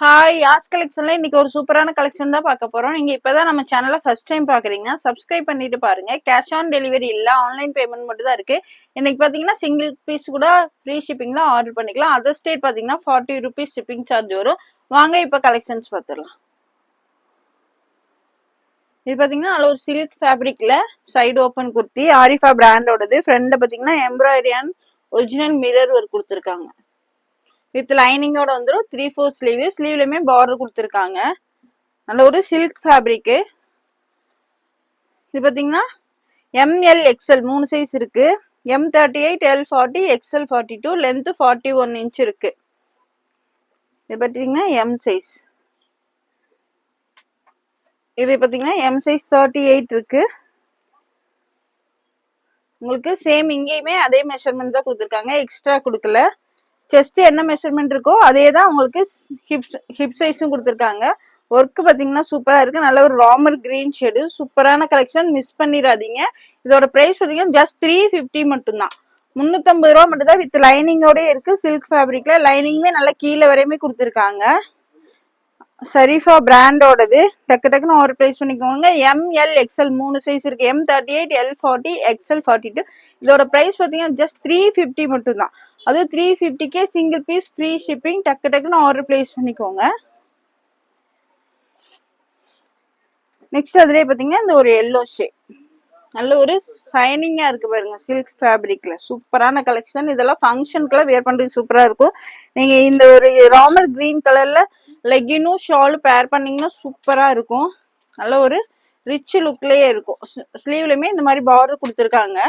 Hi யாஸ் கலெக்ஷன்ல இன்னைக்கு ஒரு சூப்பரான கலெக்ஷன் தான் பார்க்க போறோம். நீங்க இப்பதான் நம்ம சேனலை ஃபர்ஸ்ட் டைம் பாக்குறீங்கன்னா சப்ஸ்கிரைப் பண்ணிட்டு பாருங்க. கேஷ் ஆன் டெலிவரி இல்ல, ஆன்லைன் பேமெண்ட் மட்டும் தான் இருக்கு. இன்னைக்கு பாத்தீங்கன்னா சிங்கிள் பீஸ் கூட ஃப்ரீ ஷிப்பிங்ல ஆர்டர் பண்ணிக்கலாம். அதர் ஸ்டேட் பாத்தீங்கன்னா 40 rupees ஷிப்பிங் சார்ஜ் வரும். வாங்க இப்ப கலெக்ஷன்ஸ் பார்த்துடலாம். இது பாத்தீங்கன்னா நல்ல ஒரு சில்க் ஃபேப்ரிக்ல சைடு ஓப்பன் குர்த்தி, ஆரிஃபா பிராண்டோடது. ஃப்ரண்ட்ல பாத்தீங்கன்னா embroidery and original mirror work கொடுத்துருக்காங்க. வித் லைனிங்கோட வந்துடும். 3/4 ஸ்லீவ், ஸ்லீவ்லயுமே பார்டர் கொடுத்துருக்காங்க. நல்ல ஒரு சில்க் ஃபேப்ரிக். இது பாத்தீங்கன்னா ML XL 3 சைஸ் இருக்கு. M38, L40, XL42, length 41 inch இருக்கு. இது பாத்தீங்கன்னா M சைஸ். இது பாத்தீங்கன்னா M சைஸ் 38 இருக்கு. உங்களுக்கு சேம் இங்கேயுமே அதே மெஷர்மெண்ட் தான் கொடுத்துருக்காங்க, எக்ஸ்ட்ரா கொடுக்கல. செஸ்ட் என்ன மெஷர்மெண்ட் இருக்கோ அதே தான் உங்களுக்கு ஹிப் சைஸும் கொடுத்துருக்காங்க. ஒர்க் பாத்தீங்கன்னா சூப்பரா இருக்கு. நல்ல ஒரு ராமர் கிரீன் ஷேடு, சூப்பரான கலெக்ஷன், மிஸ் பண்ணிடாதீங்க. இதோட பிரைஸ் பாத்தீங்கன்னா ஜஸ்ட் 350 மட்டும்தான். 350 ரூபா மட்டும் தான். வித் லைனிங்கோட இருக்கு. சில்க் ஃபேப்ரிக்ல லைனிங்குமே நல்லா கீழே வரையுமே கொடுத்துருக்காங்க. சரிஃபா பிராண்டோடது. டக்கு டக்குன்னு ஒரு பிரைஸ் பண்ணிக்கோங்க. ML XL 3 சைஸ் இருக்கு. M38, L40, XL42. இதோட பிரைஸ் பாத்தீங்கன்னா ஜஸ்ட் 350 மட்டும் தான். அது 350க்கே சிங்கிள் பீஸ் ஃப்ரீ ஷிப்பிங். டக்கு டக்குன்னு ஆர்டர் பிளேஸ் பண்ணிக்கோங்க. நெக்ஸ்ட் அதுலயே பாத்தீங்கன்னா இந்த ஒரு எல்லோ ஷேட், நல்ல ஒரு ஷைனிங்கா இருக்கு பாருங்க. சில்க் ஃபேப்ரிக்ல சூப்பரான கலெக்ஷன். இதெல்லாம் ஃபங்க்ஷனுக்குலாம் வேர் பண்றது சூப்பரா இருக்கும். நீங்க இந்த ஒரு ராமர் கிரீன் கலர்ல லெகினும் ஷால் பேர் பண்ணீங்கன்னா சூப்பரா இருக்கும். நல்ல ஒரு ரிச் லுக்லயே இருக்கும். ஸ்லீவ்லயுமே இந்த மாதிரி பார்டர் கொடுத்துருக்காங்க.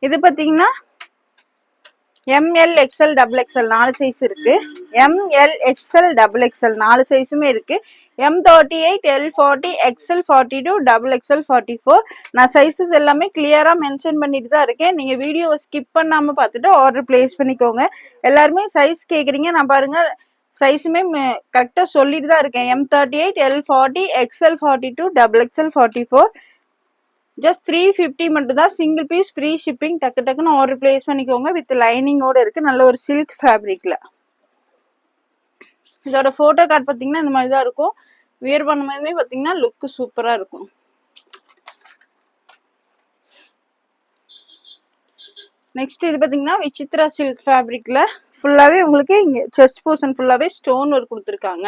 இது பாத்தீங்கன்னா ML XL XXL 4 சைஸ் இருக்கு. ML XL XXL 4 சைஸுமே இருக்கு. M38, L40, XL42, XXL 44. நான் சைஸஸ் எல்லாமே கிளியரா மென்ஷன் பண்ணிட்டு தான் இருக்கேன். நீங்க வீடியோவை ஸ்கிப் பண்ணாம பார்த்துட்டு ஆர்டர் பிளேஸ் பண்ணிக்கோங்க. எல்லாருமே சைஸ் கேக்குறீங்க, நான் பாருங்க சைஸுமே கரெக்டா சொல்லிட்டு தான் இருக்கேன். M38, L40, XL42, XXL 44. Just 350 மட்டும் தான். Single piece free shipping. டக்கு டக்குன்னு ஆர்டர் பிளேஸ் பண்ணிக்கோங்க. வித் லைனிங்கோட இருக்கு. நல்ல ஒரு சில்க் ஃபேப்ரிக்ல. இதோட போட்டோ கார்டு பாத்தீங்கன்னா இந்த மாதிரி தான் இருக்கும். வியர் பண்ணும்போதுமே பாத்தீங்கன்னா லுக் சூப்பரா இருக்கும். நெக்ஸ்ட் இது பாத்தீங்கன்னா விசித்ரா சில்க் ஃபேப்ரிக்ல ஃபுல்லாவே உங்களுக்கு இங்க செஸ்ட் போர்ஷன் ஃபுல்லாவே ஸ்டோன் ஒர்க் கொடுத்துருக்காங்க.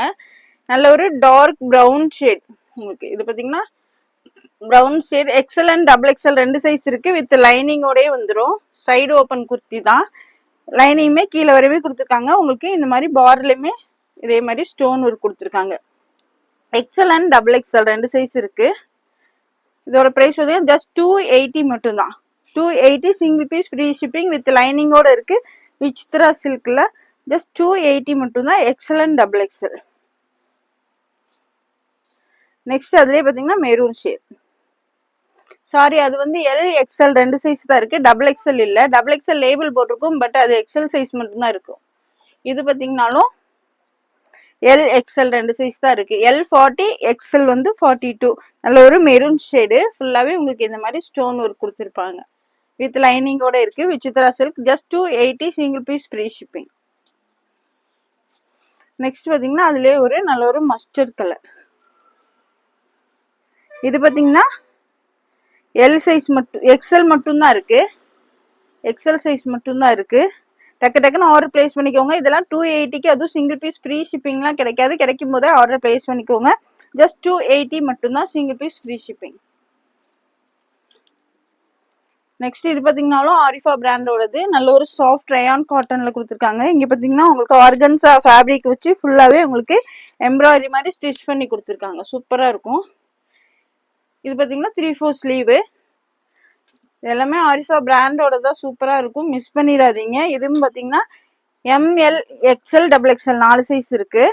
நல்ல ஒரு டார்க் பிரவுன் ஷேட். உங்களுக்கு இது பாத்தீங்கன்னா brown shade. XL and XXL 2 size இருக்கு. வித் லைனிங்கோடய வந்துடும். சைடு ஓப்பன் குர்த்தி தான். லைனிங்குமே கீழே வரையுமே கொடுத்துருக்காங்க. உங்களுக்கு இந்த மாதிரி பார்டர்லயுமே இதே மாதிரி ஸ்டோன் ஒர்க் கொடுத்துருக்காங்க. XL அண்ட் XXL 2 சைஸ் இருக்கு. இதோட பிரைஸ் பார்த்தீங்கன்னா ஜஸ்ட் 280 மட்டும் தான். 280 single piece free shipping with லைனிங்கோட இருக்கு. விசித்ரா சில்க்ல ஜஸ்ட் 280 மட்டும் தான். XL and XXL. நெக்ஸ்ட் அதுலயே பாத்தீங்கன்னா மெரூன் ஷேட். சாரி, அது வந்து LXL 2 சைஸ் தான் இருக்கு. XXL இல்ல. XXL லேபிள் போட்டிருக்கும், பட் அது XL சைஸ் மட்டும் தான் இருக்கும். இது பாத்தீங்கன்னாலும் LXL 2 சைஸ் தான் இருக்கு. L40, XL வந்து 42. நல்ல ஒரு மெரூன் ஷேடு. ஃபுல்லாவே உங்களுக்கு இந்த மாதிரி ஸ்டோன் ஒர்க் கொடுத்துருப்பாங்க. வித் லைனிங்கோட இருக்கு. Vichitra silk. Just 280 single piece free shipping. Next பாத்தீங்கன்னா அதுலயே ஒரு நல்ல ஒரு மஸ்டர்ட் கலர். இது பாத்தீங்கன்னா L சைஸ் மட்டும், XL மட்டும் தான் இருக்கு. XL சைஸ் மட்டும் தான் இருக்கு. டக்கு டக்குன்னு ஆர்டர் பிளேஸ் பண்ணிக்கோங்க. இதெல்லாம் 280க்கு, அதுவும் சிங்கிள் பீஸ் ஃப்ரீ ஷிப்பிங்லாம் கிடைக்காது. கிடைக்கும் போதே ஆர்டர் பிளேஸ் பண்ணிக்கோங்க. ஜஸ்ட் 280 மட்டும் தான். Single piece free shipping. Next இது பாத்தீங்கன்னாலும் ஆரிஃபா பிராண்டோடது. நல்ல ஒரு சாஃப்ட் ரயான் காட்டன்ல கொடுத்துருக்காங்க. இங்க பாத்தீங்கன்னா உங்களுக்கு ஆர்கன்ஸா ஃபேப்ரிக் வச்சு ஃபுல்லாவே உங்களுக்கு எம்ப்ராய்டரி மாதிரி ஸ்டிச் பண்ணி கொடுத்துருக்காங்க. சூப்பரா இருக்கும். இது பாத்தீங்கன்னா 3/4 ஸ்லீவ். எல்லாமே ஆரிஃபா பிராண்டோட தான். சூப்பரா இருக்கும், மிஸ் பண்ணிடாதீங்க. இதுவும் பாத்தீங்கன்னா ML XL XXL 4 சைஸ் இருக்கு.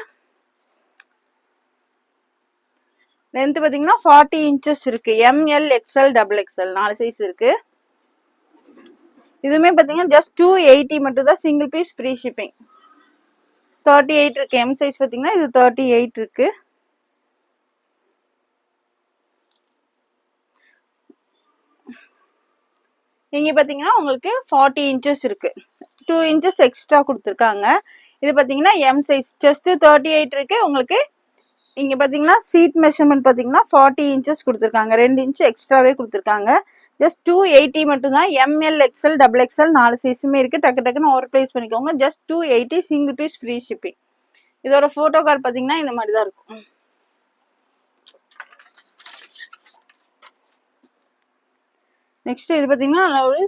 லென்த் பாத்தீங்கன்னா 40 இன்ச்சஸ் இருக்கு. ML XL XXL 4 சைஸ் இருக்கு. இதுவுமே பாத்தீங்கன்னா ஜஸ்ட் 280 மட்டும் தான். Single piece free shipping. 38 இருக்கு. M சைஸ் பாத்தீங்கன்னா இது 38 இருக்கு. இங்க பாத்தீங்கன்னா உங்களுக்கு 40 இன்ச்சஸ் இருக்கு. 2 இன்ச்சஸ் எக்ஸ்ட்ரா கொடுத்துருக்காங்க. இது பாத்தீங்கன்னா எம் சைஸ், செஸ்ட் 38 இருக்கு உங்களுக்கு. இங்க பாத்தீங்கன்னா சீட் மெஷர்மெண்ட் பாத்தீங்கன்னா 40 இன்ச்சஸ் கொடுத்துருக்காங்க, 2 இன்ச் எக்ஸ்ட்ராவே கொடுத்துருக்காங்க. ஜஸ்ட் 280 மட்டும் தான். எம்எல் எக்ஸ்எல் டபுள் எக்ஸ்எல் 4 சைஸுமே இருக்கு. டக்கு டக்குன்னு ஆர்டர் பிளேஸ் பண்ணிக்கோங்க. Just 280, single piece free shipping. இதோட போட்டோ கார்டு பாத்தீங்கன்னா இந்த மாதிரி தான் இருக்கும். நெக்ஸ்ட் இது பாத்தீங்கன்னா நல்ல ஒரு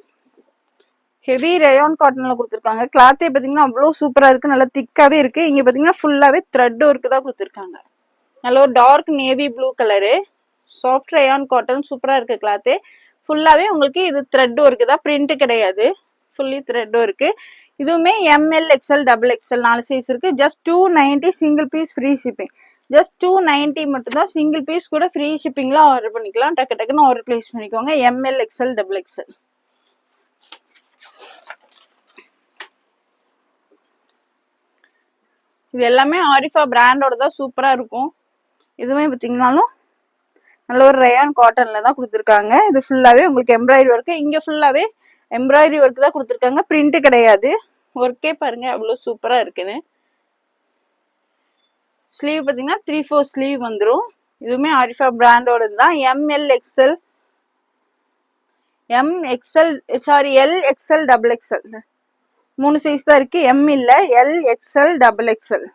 ஹெவி ரயான் காட்டன்ல கொடுத்துருக்காங்க. கிளாத்தே பாத்தீங்கன்னா அவ்வளோ சூப்பரா இருக்கு, நல்லா திக்காவே இருக்கு. இங்க பாத்தீங்கன்னா ஃபுல்லாவே த்ரெட் ஒர்க் தான் கொடுத்துருக்காங்க. நல்ல ஒரு dark navy blue colour, soft rayon cotton, சூப்பரா இருக்கு கிளாத்தே. ஃபுல்லாவே உங்களுக்கு இது த்ரெட் ஒர்க் தான், பிரிண்ட் கிடையாது, ஃபுல்லி த்ரெட் ஒர்க். இதுவுமே எம்எல் எக்ஸ்எல் டபுள் எக்ஸ்எல் 4 சைஸ் இருக்கு. Just 290, single piece free shipping. Just 290 மட்டும் தான். சிங்கிள் பீஸ் கூட ஃப்ரீ ஷிப்பிங்ல ஆர்டர் பண்ணிக்கலாம். டக்கு டக்குன்னு ஆர்டர் பிளேஸ் பண்ணிக்கோங்க. M L X L double X L. இது எல்லாமே ஆரிஃபா பிராண்டோட தான், சூப்பரா இருக்கும். இதுவுமே பார்த்தீங்கன்னாலும் நல்ல ஒரு ரயான் காட்டன்ல தான் கொடுத்துருக்காங்க. இது ஃபுல்லாவே உங்களுக்கு எம்ப்ராய்டரி ஒர்க். இங்க ஃபுல்லாவே எம்ப்ராய்டரி ஒர்க் தான் கொடுத்துருக்காங்க, பிரிண்ட் கிடையாது. ஒர்க்கே பாருங்க அவ்வளவு சூப்பரா இருக்குன்னு. ஸ்லீவ் பார்த்தீங்கன்னா 3/4 ஸ்லீவ் வந்துடும். இதுவுமே ஆரிஃபா பிராண்டோட தான். M L XL, L X L double X L 3 size தான் இருக்கு. எம் இல்ல, எல் எக்ஸ்எல் டபுள் எக்ஸ்எல்.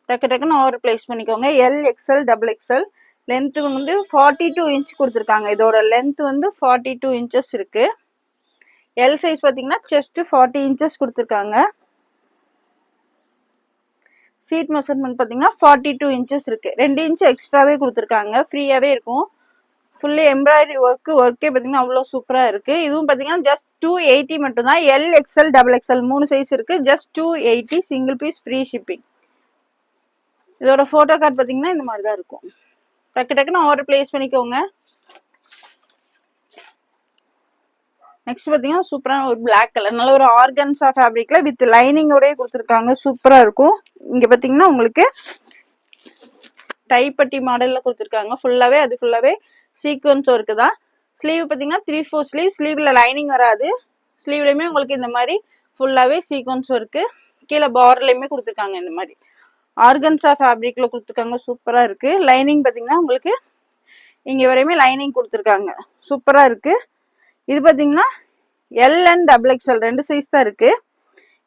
டக்கு டக்குன்னு ஆர்டர் பிளேஸ் பண்ணிக்கோங்க. L X L double XL. Length வந்து 42 இன்ச் கொடுத்துருக்காங்க. இதோட லென்த் வந்து 42 இன்ச்சஸ் இருக்கு. எல் சைஸ் பார்த்தீங்கன்னா செஸ்ட் 40 இன்ச்சஸ் கொடுத்துருக்காங்க. சீட் மெஷர்மெண்ட் பார்த்தீங்கன்னா 42 இன்ச்சஸ் இருக்கு. 2 இன்ச் எக்ஸ்ட்ராவே கொடுத்துருக்காங்க, ஃப்ரீயாவே இருக்கும். ஃபுல்லி எம்ப்ராய்டரி ஒர்க்கே பார்த்தீங்கன்னா அவ்வளோ சூப்பரா இருக்கு. இதுவும் பார்த்தீங்கன்னா ஜஸ்ட் 280 மட்டும் தான். L X L double X L 3 size இருக்கு. Just 280, single piece free shipping. இதோட போட்டோ கார்டு பார்த்தீங்கன்னா இந்த மாதிரி தான் இருக்கும். டக்கு டக்குன்னு ஆர்டர் பிளேஸ் பண்ணிக்கோங்க. நெக்ஸ்ட் பார்த்தீங்கன்னா சூப்பரான ஒரு பிளாக் கலர், நல்ல ஒரு ஆர்கன்ஸா ஃபேப்ரிக்ல வித் லைனிங்கோடய கொடுத்துருக்காங்க, சூப்பரா இருக்கும். இங்க பார்த்தீங்கன்னா உங்களுக்கு டைப்பட்டி மாடல்ல கொடுத்துருக்காங்க. ஃபுல்லாவே அது ஃபுல்லாவே சீக்வன்ஸ் ஒர்க்கு தான். ஸ்லீவ் பார்த்தீங்கன்னா 3/4 ஸ்லீவ். ஸ்லீவ்ல லைனிங் வராது. ஸ்லீவ்லயுமே உங்களுக்கு இந்த மாதிரி ஃபுல்லாவே சீக்வன்ஸ் ஒர்க்கு. கீழே பார்டர்லயுமே கொடுத்துருக்காங்க இந்த மாதிரி ஆர்கன்ஸா ஃபேப்ரிக்ல கொடுத்துருக்காங்க, சூப்பரா இருக்கு. லைனிங் பார்த்தீங்கன்னா உங்களுக்கு இங்க வரையுமே லைனிங் கொடுத்துருக்காங்க, சூப்பரா இருக்கு. இது பார்த்தீங்கன்னா L and double X L 2 size தான் இருக்கு.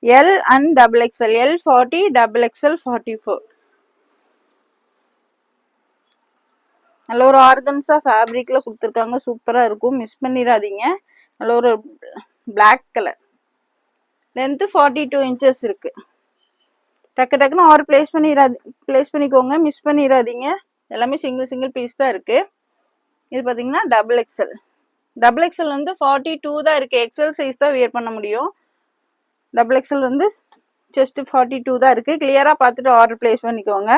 L and double XL, L 40, double X L 44. நல்ல ஒரு ஆர்கன்ஸா ஃபேப்ரிக்ல கொடுத்துருக்காங்க, சூப்பரா இருக்கும், மிஸ் பண்ணிடாதீங்க. நல்ல ஒரு பிளாக் கலர், லென்த் 42 இன்ச்சஸ் இருக்கு. டக்கு டக்குன்னு ஆர்டர் பிளேஸ் பண்ணிக்கோங்க, மிஸ் பண்ணிடாதீங்க. எல்லாமே சிங்கிள் பீஸ் தான் இருக்கு. இது பார்த்தீங்கன்னா டபுள் எக்ஸ்எல். டபுள் எக்ஸ்எல் வந்து 42 தான் இருக்கு. எக்ஸ்எல் சைஸ் தான் வியர் பண்ண முடியும். டபுள் எக்ஸ்எல் வந்து ஜஸ்ட் 42 தான் இருக்கு. கிளியரா பார்த்துட்டு ஆர்டர் பிளேஸ் பண்ணிக்கோங்க.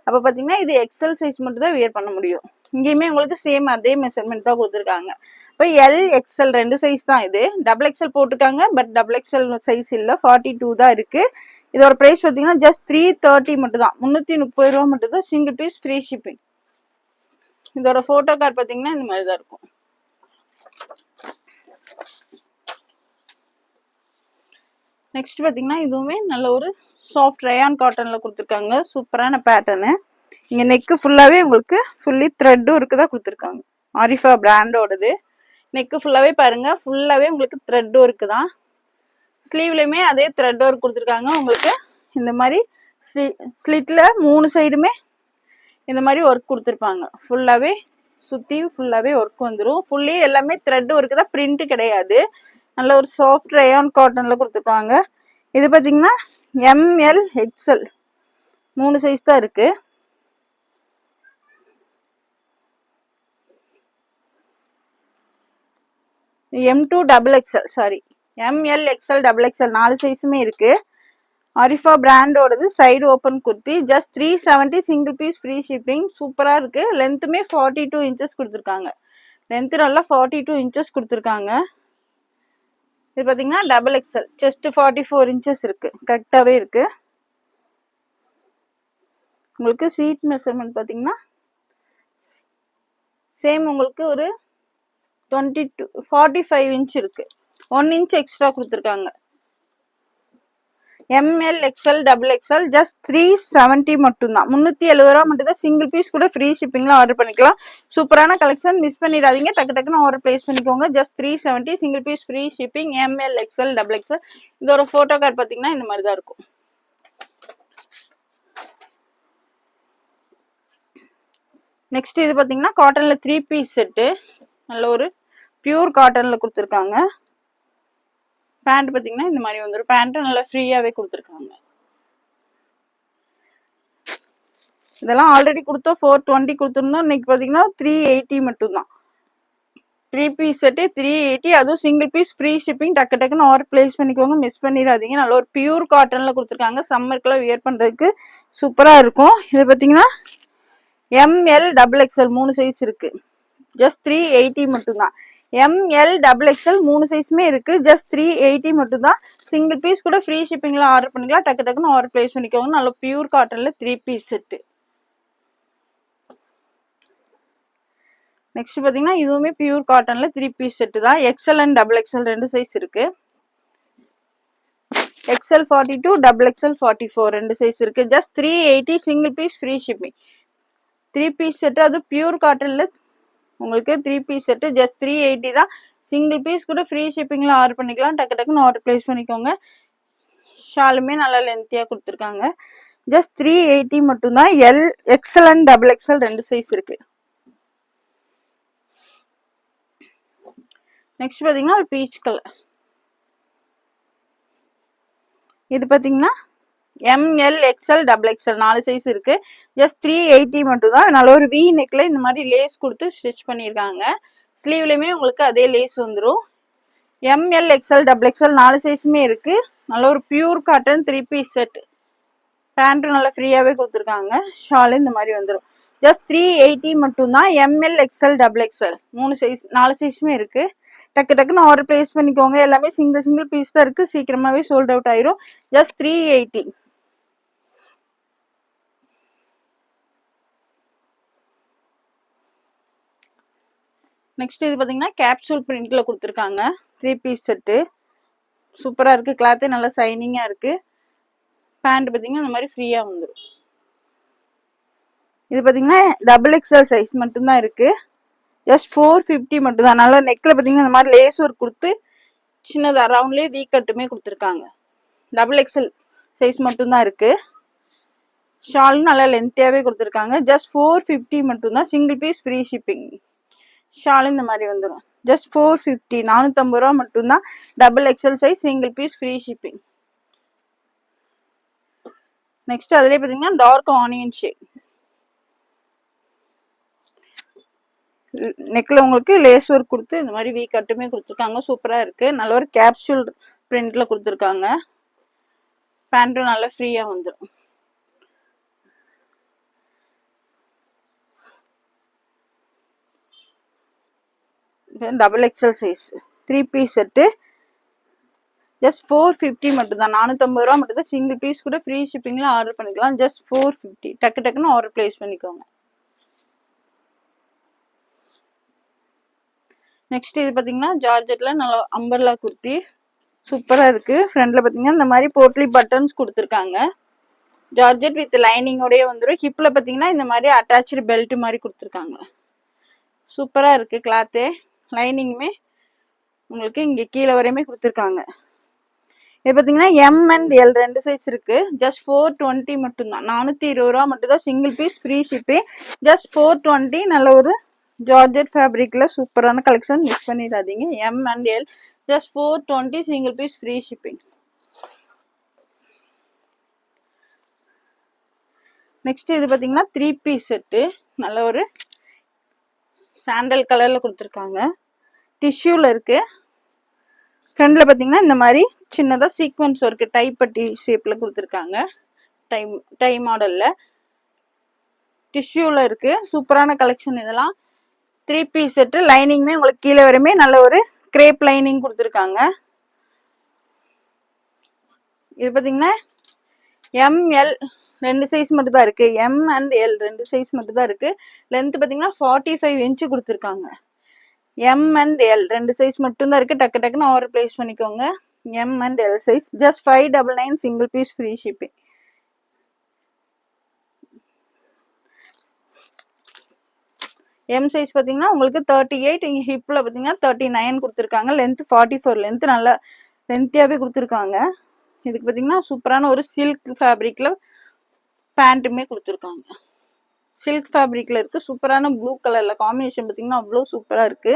அப்போ பார்த்தீங்கன்னா இது எக்ஸ்எல் சைஸ் மட்டும் தான் வியர் பண்ண முடியும். இங்கேயுமே உங்களுக்கு சேம் அதே மெஷர்மெண்ட் தான் கொடுத்துருக்காங்க. இப்போ எல் எக்ஸ்எல் 2 சைஸ் தான். இது டபுள் எக்ஸ்எல் போட்டுருக்காங்க, பட் டபுள் எக்ஸ்எல் சைஸ் இல்லை, 42 தான் இருக்கு. இதோட பிரைஸ் பார்த்தீங்கன்னா ஜஸ்ட் 330 மட்டும் தான், 330 ரூபா மட்டும் தான். Single piece free shipping. இதோட போட்டோ கார்டு பார்த்தீங்கன்னா இந்த மாதிரி தான் இருக்கும். நெக்ஸ்ட் பார்த்தீங்கன்னா இதுவுமே நல்ல ஒரு சாஃப்ட் ரயான் காட்டன்ல கொடுத்துருக்காங்க, சூப்பரான பேட்டர்னு. இங்க நெக்கு ஃபுல்லாவே உங்களுக்கு ஃபுல்லி த்ரெட்டும் இருக்குதா கொடுத்துருக்காங்க. ஆரிஃபா பிராண்டோடது. நெக்கு ஃபுல்லாவே பாருங்க, ஃபுல்லாவே உங்களுக்கு த்ரெட்டும் இருக்குதான். ஸ்லீவ்லயுமே அதே த்ரெட் ஒர்க் கொடுத்துருக்காங்க. உங்களுக்கு இந்த மாதிரி ஸ்லிட்ல 3 சைடுமே இந்த மாதிரி ஒர்க் கொடுத்துருப்பாங்க. ஃபுல்லாவே சுத்தி ஃபுல்லாவே ஒர்க் வந்துடும். ஃபுல்லி எல்லாமே த்ரெட் ஒர்க் தான், பிரிண்ட் கிடையாது. நல்ல ஒரு சாஃப்ட் ரயான் காட்டன்ல கொடுத்துருக்காங்க. இது பார்த்தீங்கன்னா எம்எல் எக்ஸ்எல் 3 சைஸ் தான் இருக்கு. M2 double X L, sorry M L X L double X L 4 சைஸுமே இருக்கு. ஆரிஃபா பிராண்டோடது. Side open kurti. Just 370, single piece free shipping. சூப்பரா இருக்கு. லென்த்துமே 42 இன்ச்சஸ் கொடுத்துருக்காங்க. லென்த் நல்லா 42 இன்ச்சஸ் கொடுத்துருக்காங்க. இது பார்த்தீங்கன்னா டபுள் எக்ஸ்எல், செஸ்ட் 44 இன்ச்சஸ் இருக்கு, கரெக்டாகவே இருக்கு. உங்களுக்கு சீட் மெஷர்மெண்ட் பார்த்தீங்கன்னா சேம் உங்களுக்கு ஒரு 45 இன்ச் இருக்கு. 1 இன்ச் எக்ஸ்ட்ரா கொடுத்துருக்காங்க. M L X L double X L just 370 மட்டும்தான். 370 ரூபா மட்டும் தான். சிங்கிள் பீஸ் கூட ஃப்ரீ ஷிப்பிங்ல ஆர்டர் பண்ணிக்கலாம். சூப்பரான கலெக்ஷன், மிஸ் பண்ணிடாதீங்க. டக்கு டக்குன்னு ஆர்டர் பிளேஸ் பண்ணிக்கோங்க. Just 370, single piece free shipping, M L X L double X L. இதோட போட்டோ கார்டு பாத்தீங்கன்னா இந்த மாதிரி தான் இருக்கும். நெக்ஸ்ட் இது பாத்தீங்கன்னா காட்டன்ல 3 பீஸ் செட்டு, நல்ல ஒரு பியூர் காட்டன்ல கொடுத்துருக்காங்க. பேண்ட் பாத்தீங்கன்னா இந்த மாதிரி வந்துடும். பேண்ட் நல்லா ஃப்ரீயாவே கொடுத்துருக்காங்க. இதெல்லாம் ஆல்ரெடி கொடுத்தோம் 420 கொடுத்துருந்தோம். இன்னைக்கு பாத்தீங்கன்னா 380 மட்டும்தான். 3 பீஸ் செட்டு 380, அதுவும் சிங்கிள் பீஸ் ஃப்ரீ ஷிப்பிங். டக்கு டக்குன்னு ஆர்டர் பிளேஸ் பண்ணிக்கோங்க, மிஸ் பண்ணிடாதீங்க. நல்ல ஒரு பியூர் காட்டன்ல கொடுத்துருக்காங்க. சம்மருக்குலாம் வியர் பண்றதுக்கு சூப்பரா இருக்கும். இது பாத்தீங்கன்னா எம்எல் டபுள் எக்ஸ்எல் 3 சைஸ் இருக்கு. ஜஸ்ட் 380 மட்டும்தான். எம்எல் டபுள் எக்ஸ்எல் 3 சைஸுமே இருக்கு. ஜஸ்ட் 380 மட்டும்தான். சிங்கிள் பீஸ் கூட ஃப்ரீ ஷிப்பிங்ல ஆர்டர் பண்ணிக்கலாம். டக்கு டக்குன்னு ஆர்டர் பிளேஸ் பண்ணிக்கோங்க. நல்ல பியூர் காட்டன்ல 3 பீஸ் செட்டு. நெக்ஸ்ட் பாத்தீங்கன்னா இதுவுமே பியூர் காட்டன்ல 3 பீஸ் செட்டு தான். X L and double X L 2 size இருக்கு. எக்ஸ்எல் 42, டபுள் எக்ஸ்எல் 44 2 சைஸ் இருக்கு. Just 380, single piece free shipping. 3 piece set, அது பியூர் காட்டன்ல உங்களுக்கு 3 பீஸ் செட்டு ஜஸ்ட் 380 தான். சிங்கிள் பீஸ் கூட ஃப்ரீ ஷிப்பிங்ல ஆர்டர் பண்ணிக்கலாம். டக்கு டக்குன்னு ஆர்டர் பிளேஸ் பண்ணிக்கோங்க. ஷாலுமே நல்லா லென்த்தியா கொடுத்துருக்காங்க. ஜஸ்ட் 380 மட்டும்தான். L XL and double X L 2 size இருக்கு. நெக்ஸ்ட் பாத்தீங்கன்னா ஒரு பீச் கலர். இது பாத்தீங்கன்னா எம்எல் எக்ஸ்எல் டபுள் எக்ஸ்எல் 4 சைஸ் இருக்கு. ஜஸ்ட் 380 மட்டும் தான். நல்ல ஒரு வி நெக்ல இந்த மாதிரி லேஸ் கொடுத்து ஸ்டிச் பண்ணியிருக்காங்க. ஸ்லீவ்லயுமே உங்களுக்கு அதே லேஸ் வந்துடும். எம்எல் எக்ஸ்எல் டபுள் எக்ஸ்எல் 4 சைஸுமே இருக்கு. நல்ல ஒரு பியூர் காட்டன் 3 பீஸ் செட். பேண்ட்டும் நல்லா ஃப்ரீயாவே கொடுத்துருக்காங்க. ஷால் இந்த மாதிரி வந்துடும். ஜஸ்ட் 380 மட்டும் தான். M L X L double X L 3 size 4 சைஸுமே இருக்கு. டக்கு டக்குன்னு ஆர்டர் பிளேஸ் பண்ணிக்கோங்க. எல்லாமே சிங்கிள் பீஸ் தான் இருக்கு. சீக்கிரமாவே சோல்ட் அவுட் ஆயிரும். ஜஸ்ட் 380. நெக்ஸ்ட் இது பாத்தீங்கன்னா கேப்சூல் பிரிண்ட்ல கொடுத்துருக்காங்க. 3 பீஸ் செட்டு சூப்பரா இருக்கு. கிளாத்தே நல்லா சைனிங்கா இருக்கு. பேண்ட் பாத்தீங்கன்னா இந்த மாதிரி ஃப்ரீயா வந்துடும். இது பாத்தீங்கன்னா டபுள் எக்ஸ்எல் சைஸ் மட்டும்தான் இருக்கு. ஜஸ்ட் 450 மட்டும் தான். நல்லா நெக்ல பாத்தீங்கன்னா இந்த மாதிரி லேஸ் ஒர்க் கொடுத்து சின்னதா ரவுண்ட்லயே வீ கட்டுமே கொடுத்துருக்காங்க. டபுள் எக்ஸ்எல் சைஸ் மட்டும்தான் இருக்கு. ஷாலும் நல்லா லென்த்தியாவே கொடுத்துருக்காங்க. ஜஸ்ட் 450 மட்டும்தான். Single piece free shipping. ஷாலும் இந்த மாதிரி வந்துடும். ஜஸ்ட் 450, 450 ரூபா மட்டும்தான். Double X L size, single piece free shipping. Next அதுலயே பாத்தீங்கன்னா டார்க் ஆனியன் ஷேட். நெக்ல உங்களுக்கு லேஸ் ஒர்க் கொடுத்து இந்த மாதிரி வீ கட்டுமே கொடுத்துருக்காங்க. சூப்பரா இருக்கு. நல்ல ஒரு கேப்சூல் பிரிண்ட்ல கொடுத்துருக்காங்க. பேண்ட்டும் நல்லா ஃப்ரீயா வந்துடும். Double X L size 3 piece set just 450 மட்டும் தான். 450 ரூபா மட்டும் தான். சிங்கிள் பீஸ் கூட ஃப்ரீ ஷிப்பிங்ல ஆர்டர் பண்ணிக்கலாம். ஜஸ்ட் 450. டக்கு டக்குன்னு ஆர்டர் பிளேஸ் பண்ணிக்கோங்க. நெக்ஸ்ட் இது பாத்தீங்கன்னா ஜார்ஜெட்ல நல்ல அம்பர்லா குர்த்தி சூப்பரா இருக்கு. ஃப்ரண்ட்ல பாத்தீங்கன்னா இந்த மாதிரி போட்லி பட்டன்ஸ் கொடுத்துருக்காங்க. ஜார்ஜெட் வித் லைனிங்கோடய வந்துடும். ஹிப்ல பாத்தீங்கன்னா இந்த மாதிரி அட்டாச்சு பெல்ட் மாதிரி கொடுத்துருக்காங்க. சூப்பரா இருக்கு. கிளாத்தே லைனிங்குமே உங்களுக்கு இங்க கீழே வரையுமே கொடுத்துருக்காங்க. இது பாத்தீங்கன்னா எம் அண்ட் எல் 2 சைஸ் இருக்கு. ஜஸ்ட் 420 மட்டும்தான். 420 ரூபா மட்டும் தான். Single piece free shipping. Just 420. நல்ல ஒரு ஜார்ஜெட் ஃபேப்ரிக்ல சூப்பரான கலெக்ஷன், மிஸ் பண்ணிடாதீங்க. M and L just 420, single piece free shipping. Next இது பாத்தீங்கன்னா 3 பீஸ் செட்டு. நல்ல ஒரு சாண்டல் கலர்ல கொடுத்துருக்காங்க. டிஷ்யூல இருக்கு. ஃப்ரண்ட்ல பாத்தீங்கன்னா இந்த மாதிரி சின்னதா சீக்வன்ஸ் ஒர்க் டைப்பட்டி ஷேப்ல கொடுத்துருக்காங்க. டை மாடல்ல டிஷ்யூல இருக்கு. சூப்பரான கலெக்ஷன் இதெல்லாம். 3 பீஸ் செட்டு. லைனிங்குமே உங்களுக்கு கீழே வரையுமே நல்ல ஒரு கிரேப் லைனிங் கொடுத்துருக்காங்க. இது பாத்தீங்கன்னா எம்எல் 2 சைஸ் மட்டும் தான் இருக்கு. எம் அண்ட் எல் 2 சைஸ் மட்டும் தான் இருக்கு. லென்த் பாத்தீங்கன்னா 45 இன்ச் கொடுத்துருக்காங்க. எம் அண்ட் எல் 2 சைஸ் மட்டும் தான் இருக்கு. டக்கு டக்குன்னு ஆர்டர் பிளேஸ் பண்ணிக்கோங்க. M and L size just 599 single piece free shipping. M size பாத்தீங்கன்னா உங்களுக்கு 38, இங்க ஹிப்ல பாத்தீங்கன்னா 39 கொடுத்திருக்காங்க. லென்த் 44, லென்த் நல்லா லென்த்தியாவே கொடுத்திருக்காங்க. இதுக்கு பாத்தீங்கன்னா சூப்பரான ஒரு சில்க் ஃபேப்ரிக்ல பேண்ட்டுமே கொடுத்திருக்காங்க. சில்க் ஃபேப்ரிக்ல இருக்கு. சூப்பரான ப்ளூ கலர்ல காம்பினேஷன் பாத்தீங்கன்னா அவ்வளவு சூப்பரா இருக்கு.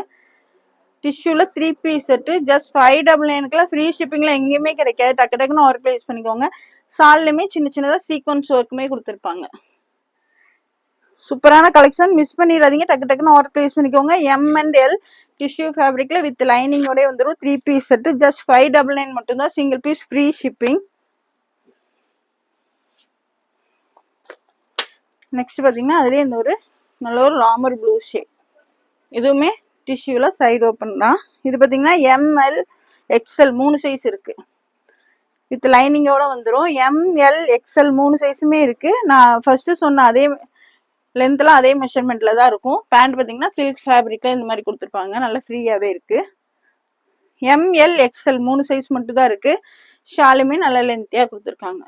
டிஷ்யூல 3 பீஸ் செட் ஜஸ்ட் 599 ஃப்ரீ ஷிப்பிங்ல எங்கேயுமே கிடைக்காது. டக்கு டக்குன்னு ஆர்டர் பிளேஸ் பண்ணிக்கோங்க. சால்லுமே சின்ன சின்னதா சீக்வன்ஸ் ஒர்க்குமே கொடுத்திருப்பாங்க. சூப்பரான கலெக்ஷன், மிஸ் பண்ணிடாதீங்க. டக்கு டக்குன்னு ஆர்டர் பிளேஸ் பண்ணிக்கோங்க. M and L டிஷ்யூ ஃபேப்ரிக்ல வித் லைனிங்கோட வந்துடும். 3 பீஸ் செட் ஜஸ்ட் 599 மட்டும் தான். Single piece free shipping. Next பாத்தீங்கன்னா அதுலயே இந்த ஒரு நல்ல ஒரு ராமர் ப்ளூ ஷேட், இதுவுமே டிஷ்யூல சைடு ஓப்பன் தான். இது பாத்தீங்கன்னா ML XL 3 சைஸ் இருக்கு. வித் லைனிங்கோட வந்துடும். ML XL 3 சைஸுமே இருக்கு. நான் ஃபர்ஸ்ட் சொன்ன அதே லென்த்லாம் அதே மெஷர்மெண்ட்ல தான் இருக்கும். பேண்ட் பாத்தீங்கன்னா சில்க் ஃபேப்ரிக்ல இந்த மாதிரி கொடுத்துருப்பாங்க. நல்லா ஃப்ரீயாவே இருக்கு. ML XL 3 சைஸ் மட்டும் தான் இருக்கு. ஷாலுமே நல்ல லென்த்தியா கொடுத்துருக்காங்க.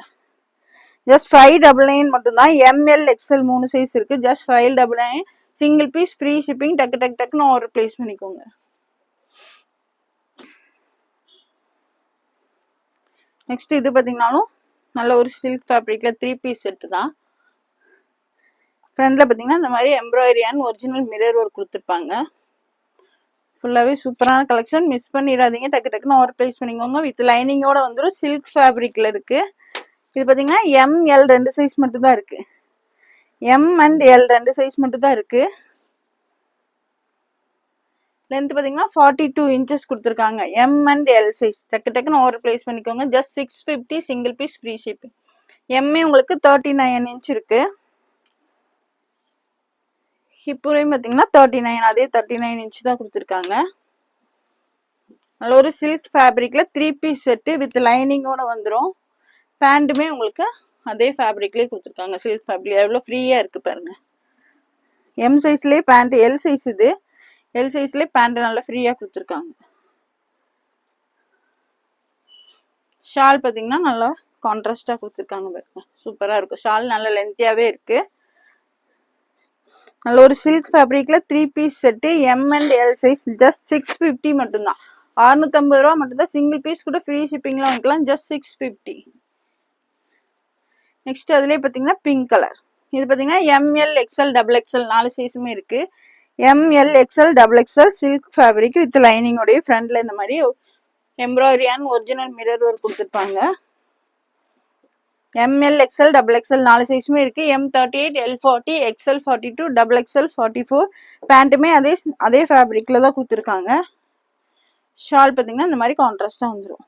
ஜஸ்ட் 599 மட்டும் தான். ML XL 3 சைஸ் இருக்கு. Just 599 single piece free shipping. டக்கு டக்கு டக்குன்னு ஆர்டர் பிளேஸ் பண்ணிக்கோங்க. நெக்ஸ்ட் இது பாத்தீங்கன்னாலும் நல்ல ஒரு சில்க் ஃபேப்ரிக்ல 3 பீஸ் செட் தான். ஃப்ரண்ட்ல பாத்தீங்கன்னா இந்த மாதிரி embroidery and original mirror work கொடுத்துருப்பாங்க. ஃபுல்லாவே சூப்பரான கலெக்ஷன், மிஸ் பண்ணிடாதீங்க. டக்கு டக்குன்னு ஆர்டர் பிளேஸ் பண்ணிக்கோங்க. வித் லைனிங்கோட வந்துடும். சில்க் ஃபேப்ரிக்ல இருக்கு. இது பாத்தீங்கன்னா ML 2 சைஸ் மட்டும் தான் இருக்கு. M and L 2 சைஸ் மட்டும் தான் இருக்கு. லென்த் பாத்தீங்கன்னா 42 இன்ச்சஸ் கொடுத்துருக்காங்க. M and L size. டக்கு டக்குன்னு ஆர்டர் பிளேஸ் பண்ணிக்கோங்க. Just 650 single piece free shipping. MA உங்களுக்கு 39 இன்ச் இருக்கு. ஹிப்புலையும் பாத்தீங்கன்னா 39, அதே 39 இன்ச் தான் கொடுத்துருக்காங்க. நல்ல ஒரு சில்க் ஃபேப்ரிக்ல 3 பீஸ் செட்டு வித் லைனிங்கோட வந்துடும். பேண்ட்டுமே உங்களுக்கு அதே ஃபேப்ரிக்லயே கொடுத்துருக்காங்க. சில்க் ஃபேப்ரிக் எவ்வளவு ஃப்ரீயா இருக்கு பாருங்க. M சைஸ்லயே பேண்ட், L சைஸ் இது. L சைஸ்லயே பேண்ட் நல்லா ஃப்ரீயா கொடுத்துருக்காங்க. ஷால் பாத்தீங்கன்னா நல்லா கான்ட்ராஸ்டா கொடுத்துருக்காங்க பாருங்க. சூப்பரா இருக்கும். ஷால் நல்ல லென்த்தியாவே இருக்கு. நல்ல ஒரு சில்க் ஃபேப்ரிக்ல 3 piece set M and L size just 650 மட்டும் தான். 650 ரூபா மட்டும் தான். சிங்கிள் பீஸ் கூட ஃப்ரீ ஷிப்பிங்ல வாங்கிக்கலாம். ஜஸ்ட் 650. நெக்ஸ்ட் அதுலயே பாத்தீங்கன்னா பிங்க் கலர். இது பாத்தீங்கன்னா ML XL XXL 4 சைஸுமே இருக்கு. ML XL XXL silk fabric with லைனிங்கோடய ஃப்ரண்ட்ல இந்த மாதிரி embroidery and original mirror work கொடுத்துருப்பாங்க. ML XL XXL 4 சைஸுமே இருக்கு. M38, L40, XL42, XXL 44. பேண்ட்டுமே அதே ஃபேப்ரிக்ல தான் கொடுத்துருக்காங்க. ஷால் பாத்தீங்கன்னா இந்த மாதிரி கான்ட்ராஸ்டா வந்துடும்.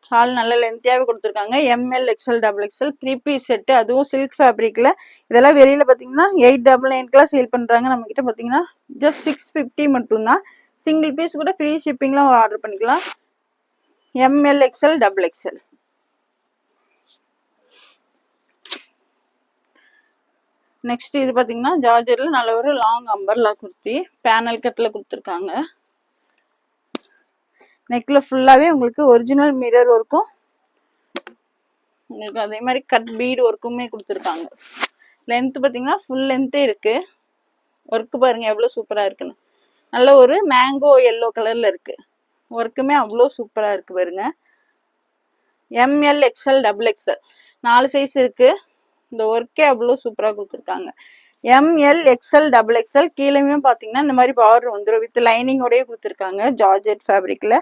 ஷால் நல்ல லென்த்தியாவே கொடுத்துருக்காங்க. ML XL XXL 3 piece set, அதுவும் சில்க் ஃபேப்ரிக்ல. இதெல்லாம் வெளியில பாத்தீங்கன்னா 899 சேல் பண்றாங்க. நம்ம கிட்ட பாத்தீங்கன்னா ஜஸ்ட் 650 மட்டும் தான். சிங்கிள் பீஸ் கூட ஃப்ரீ ஷிப்பிங்ல ஆர்டர் பண்ணிக்கலாம். ML XL XXL. நெக்ஸ்ட் இது பாத்தீங்கன்னா ஜார்ஜர்ல நல்ல ஒரு லாங் அம்பர்லா குர்த்தி பேனல் கட்ல கொடுத்துருக்காங்க. நெக்ல ஃபுல்லாவே உங்களுக்கு ஒரிஜினல் மிரர் ஒர்க்கும் உங்களுக்கு அதே மாதிரி கட் பீட் ஒர்க்குமே கொடுத்துருக்காங்க. லென்த் பாத்தீங்கன்னா ஃபுல் லென்த்தே இருக்கு. ஒர்க் பாருங்க எவ்வளவு சூப்பரா இருக்குன்னு. நல்ல ஒரு மேங்கோ எல்லோ கலர்ல இருக்கு. ஒர்க்குமே அவ்வளோ சூப்பரா இருக்கு பாருங்க. ML XL XXL 4 சைஸ் இருக்கு. இந்த ஒர்க்கே அவ்வளோ சூப்பரா கொடுத்துருக்காங்க. ML XL XXL கீழேயுமே பாத்தீங்கன்னா இந்த மாதிரி பார்டர் வந்துடும். வித் லைனிங்கோடய கொடுத்துருக்காங்க. ஜார்ஜெட் ஃபேப்ரிக்ல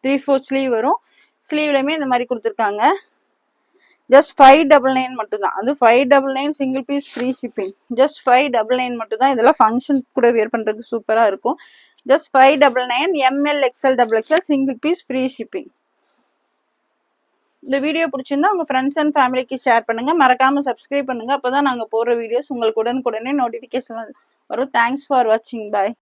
3/4 ஸ்லீவ் வரும். ஸ்லீவ்லயுமே இந்த மாதிரி கொடுத்துருக்காங்க. ஜஸ்ட் 599 மட்டும் தான். அது 599 single piece free shipping. Just 599 மட்டும் தான். இதெல்லாம் ஃபங்க்ஷன் கூட வேர் பண்றது சூப்பரா இருக்கும். Just 599 ML XL XXL single piece free shipping. இந்த வீடியோ பிடிச்சிருந்தா உங்க ஃப்ரெண்ட்ஸ் அண்ட் ஃபேமிலிக்கு ஷேர் பண்ணுங்க. மறக்காம சப்ஸ்கிரைப் பண்ணுங்க. அப்பதான் நாங்க போடுற வீடியோஸ் உங்களுக்கு உடனுக்குடனே நோட்டிபிகேஷன் வரும். தேங்க்ஸ் ஃபார் வாட்சிங். பாய்.